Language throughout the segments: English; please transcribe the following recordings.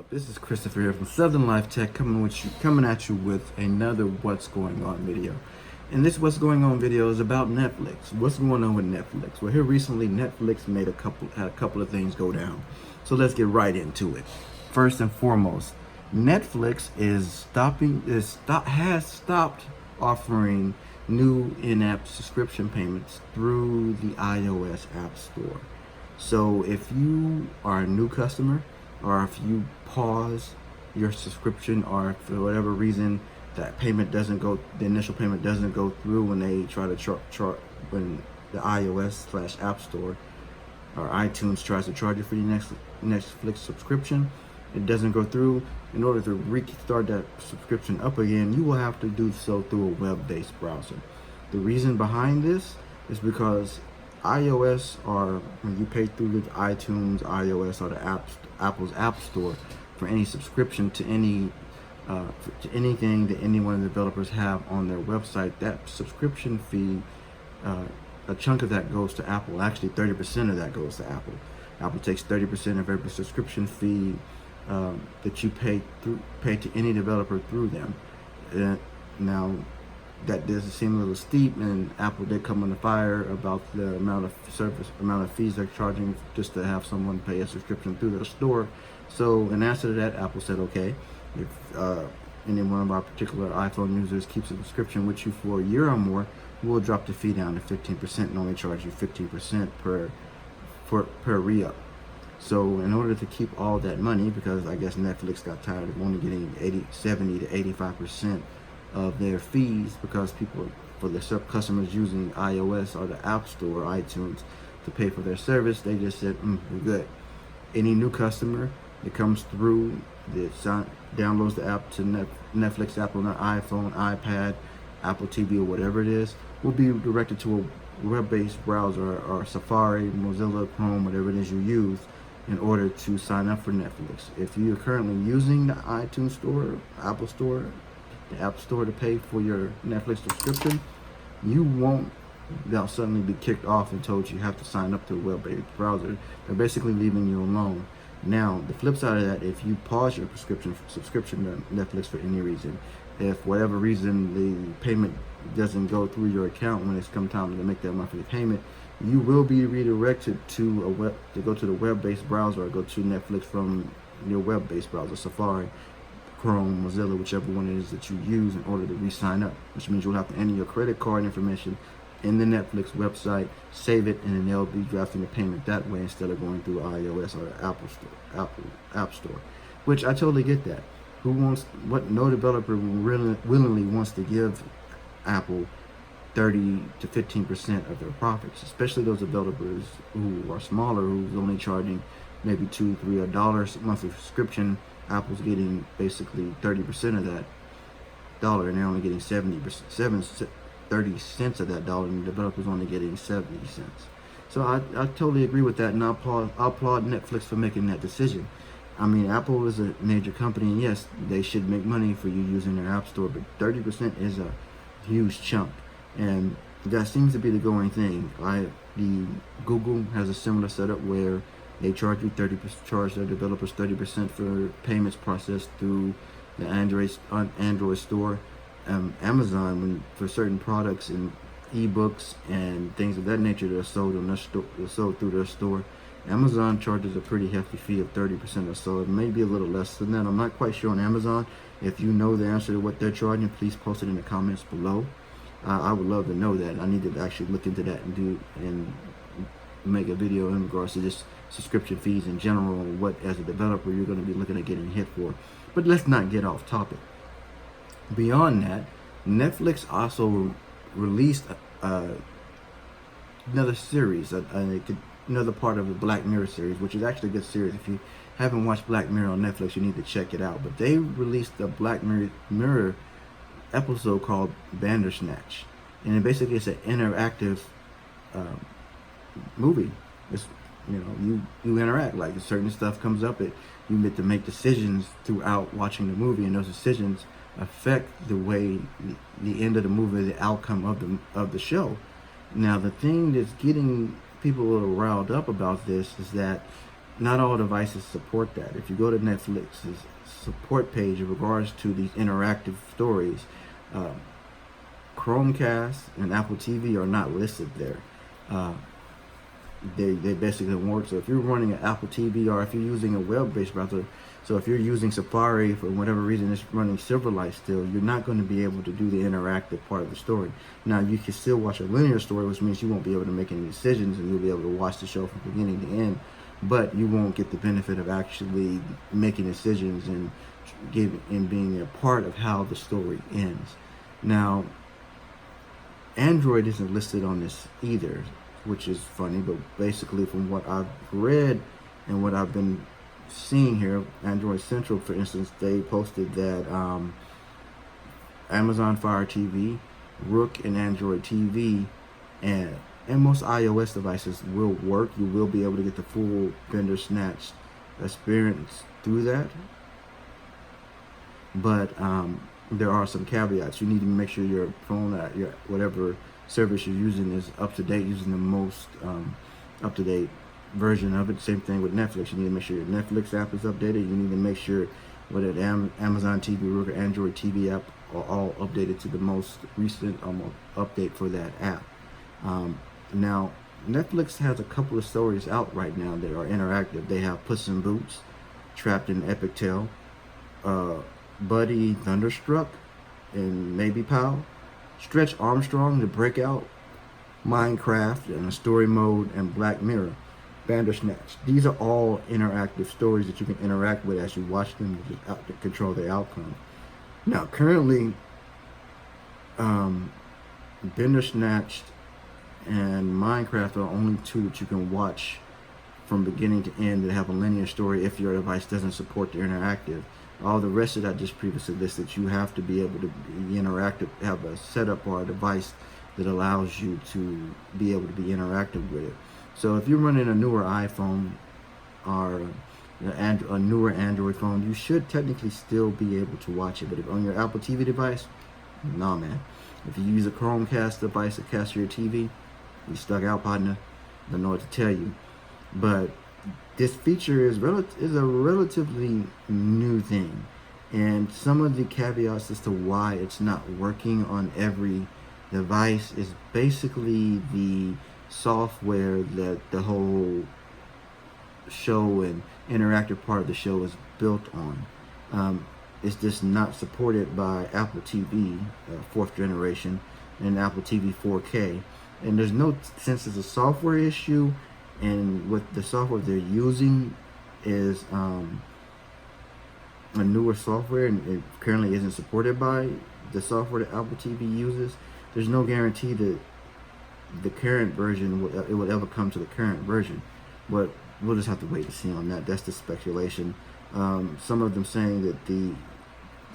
up? This is Christopher here from Southern Life Tech coming at you with another What's Going On video. And this What's Going On video is about Netflix. What's going on with Netflix? Well, here recently Netflix had a couple of things go down. So let's get right into it. First and foremost, Netflix has stopped offering new in-app subscription payments through the iOS App Store. So if you are a new customer, or if you pause your subscription, or for whatever reason the initial payment doesn't go through when they try to when the iOS / App Store or iTunes tries to charge you for your Netflix subscription, it doesn't go through. In order to restart that subscription up again, you will have to do so through a web-based browser. The reason behind this is because iOS, or when you pay through the iTunes, iOS, or the Apple's App Store for any subscription to anything that any one of the developers have on their website, that subscription fee, a chunk of that goes to Apple. Actually, 30% of that goes to Apple. Apple takes 30% of every subscription fee that you pay to any developer through them. Now, that doesn't seem a little steep, and Apple did come under fire about the amount of fees they're charging just to have someone pay a subscription through their store. So in answer to that, Apple said, okay, if any one of our particular iPhone users keeps a subscription with you for a year or more, we'll drop the fee down to 15% and only charge you 15% per re-up. So in order to keep all that money, because I guess Netflix got tired of only getting 70 to 85% of their fees, because for the customers using iOS or the App Store, iTunes, to pay for their service, they just said, we're good. Any new customer that comes through, that downloads the app to Netflix app on their iPhone, iPad, Apple TV, or whatever it is, will be directed to a web-based browser, or Safari, Mozilla, Chrome, whatever it is you use, in order to sign up for Netflix. If you're currently using the iTunes Store, Apple Store, the App Store to pay for your Netflix subscription, you won't suddenly be kicked off and told you have to sign up to a web-based browser. They're basically leaving you alone. Now, the flip side of that, if you pause your subscription to Netflix for any reason, if for whatever reason the payment doesn't go through your account when it's come time to make that monthly payment, you will be redirected to go to the web-based browser, or go to Netflix from your web-based browser, Safari, Chrome, Mozilla, whichever one it is that you use, in order to re-sign up, which means you'll have to enter your credit card information in the Netflix website, save it, and then they'll be drafting the payment that way instead of going through iOS or the Apple App Store, which I totally get that. No developer willingly wants to give Apple 30 to 15% of their profits, especially those developers who are smaller, who's only charging maybe $2, $3 monthly subscription. Apple's getting basically 30% of that dollar, and they're only getting 30 cents of that dollar, and the developer's only getting 70 cents. So I totally agree with that, and I applaud Netflix for making that decision. I mean, Apple is a major company, and yes, they should make money for you using their App Store, but 30% is a huge chunk, and that seems to be the going thing. Google has a similar setup where they charge their developers 30% for payments processed through the Android store. Amazon, for certain products and ebooks and things of that nature that are sold through their store, Amazon charges a pretty hefty fee of 30% or so. It may be a little less than that. I'm not quite sure on Amazon. If you know the answer to what they're charging, please post it in the comments below. I would love to know that. I need to actually look into that and make a video in regards to just subscription fees in general, and what, as a developer, you're going to be looking at getting hit for. But let's not get off topic. Beyond that, Netflix also released another series, another part of the Black Mirror series, which is actually a good series. If you haven't watched Black Mirror on Netflix, you need to check it out. But they released a Black Mirror episode called Bandersnatch, and basically it's an interactive movie. It's, you interact, like certain stuff comes up, you get to make decisions throughout watching the movie, and those decisions affect the way the end of the movie, the outcome of the show. Now, the thing that's getting people a little riled up about this is that not all devices support that. If you go to Netflix's support page in regards to these interactive stories, uh, Chromecast and Apple TV are not listed there. Uh, they basically don't work. So if you're running an Apple TV, or if you're using a web-based browser, so if you're using Safari for whatever reason it's running Silverlight still, you're not going to be able to do the interactive part of the story. Now you can still watch a linear story, which means you won't be able to make any decisions, and you'll be able to watch the show from beginning to end, but you won't get the benefit of actually making decisions and being a part of how the story ends. Now, Android isn't listed on this either, which is funny, but basically from what I've read and what I've been seeing here, Android Central, for instance, they posted that Amazon Fire TV, Rook, and Android TV, and most iOS devices will work. You will be able to get the full Bandersnatch experience through that. But there are some caveats. You need to make sure your phone, your whatever service you're using, is up to date, using the most up to date version of it. Same thing with Netflix. You need to make sure your Netflix app is updated. You need to make sure whether Amazon TV, Rook, or Android TV app are all updated to the most recent update for that app. Now, Netflix has a couple of stories out right now that are interactive. They have Puss in Boots, Trapped in Epic Tale, Buddy Thunderstruck, and Maybe Pal, Stretch Armstrong, The Breakout, Minecraft, and a Story Mode, and Black Mirror, Bandersnatch. These are all interactive stories that you can interact with as you watch them to control the outcome. Now, currently, Bandersnatch and Minecraft are only two that you can watch from beginning to end that have a linear story if your device doesn't support the interactive. All the rest that I just previously listed, you have to be able to be interactive, have a setup or a device that allows you to be able to be interactive with it. So if you're running a newer iPhone or a newer Android phone, you should technically still be able to watch it. But if on your Apple TV device, nah, man. If you use a Chromecast device to cast your TV, you stuck out, partner. Don't know what to tell you. But this feature is a relatively new thing, and some of the caveats as to why it's not working on every device is basically the software that the whole show and interactive part of the show is built on. It's just not supported by Apple TV 4th generation and Apple TV 4K, and there's no, since it's a software issue, and what the software they're using is a newer software, and it currently isn't supported by the software that Apple TV uses. There's no guarantee that the current version will ever come to the current version, but we'll just have to wait to see on that. That's the speculation. Some of them saying that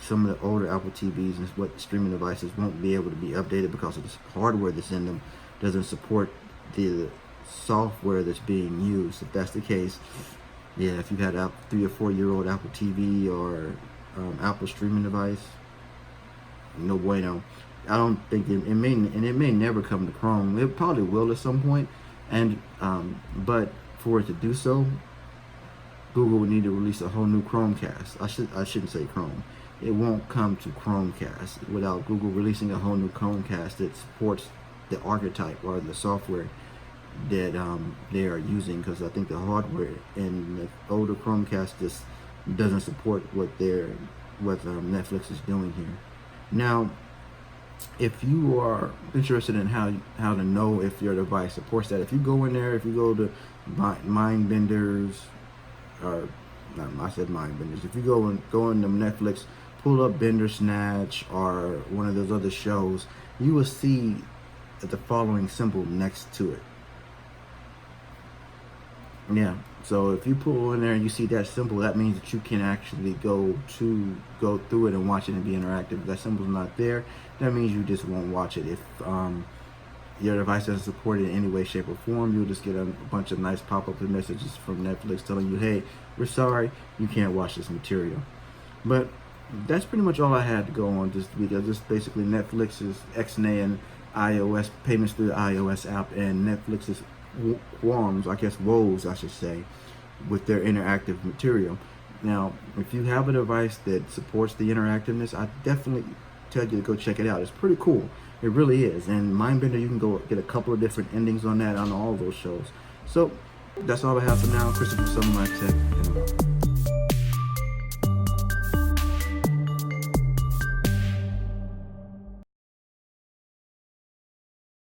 some of the older Apple TVs and what streaming devices won't be able to be updated because of the hardware that's in them doesn't support the software that's being used. If that's the case, yeah, if you've had a 3 or 4 year old Apple TV or Apple streaming device, no bueno. I don't think it may never come to Chrome. It probably will at some point, and but for it to do so, Google would need to release a whole new Chromecast. I shouldn't say Chrome. It won't come to Chromecast without Google releasing a whole new Chromecast that supports the archetype or the software that they are using, because I think the hardware in the older Chromecast just doesn't support what Netflix is doing here. Now, if you are interested in how to know if your device supports that, if you go in there, if you go to Mindbenders, or not, I said Mindbenders. If you go into Netflix, pull up Bandersnatch or one of those other shows, you will see the following symbol next to it. Yeah, so if you pull in there and you see that symbol, that means that you can actually go through it and watch it and be interactive. If that symbol's not there, that means you just won't watch it. If your device doesn't support it in any way, shape, or form, you'll just get a bunch of nice pop-up messages from Netflix telling you, hey, we're sorry, you can't watch this material. But that's pretty much all I had to go on this video. Just basically Netflix's XNA and iOS payments through the iOS app, and Netflix's woes, I should say, with their interactive material. Now, if you have a device that supports the interactiveness, I definitely tell you to go check it out. It's pretty cool. It really is. And Mindbender, you can go get a couple of different endings on that on all those shows. So that's all I have for now. Christopher, Some of My Tech, and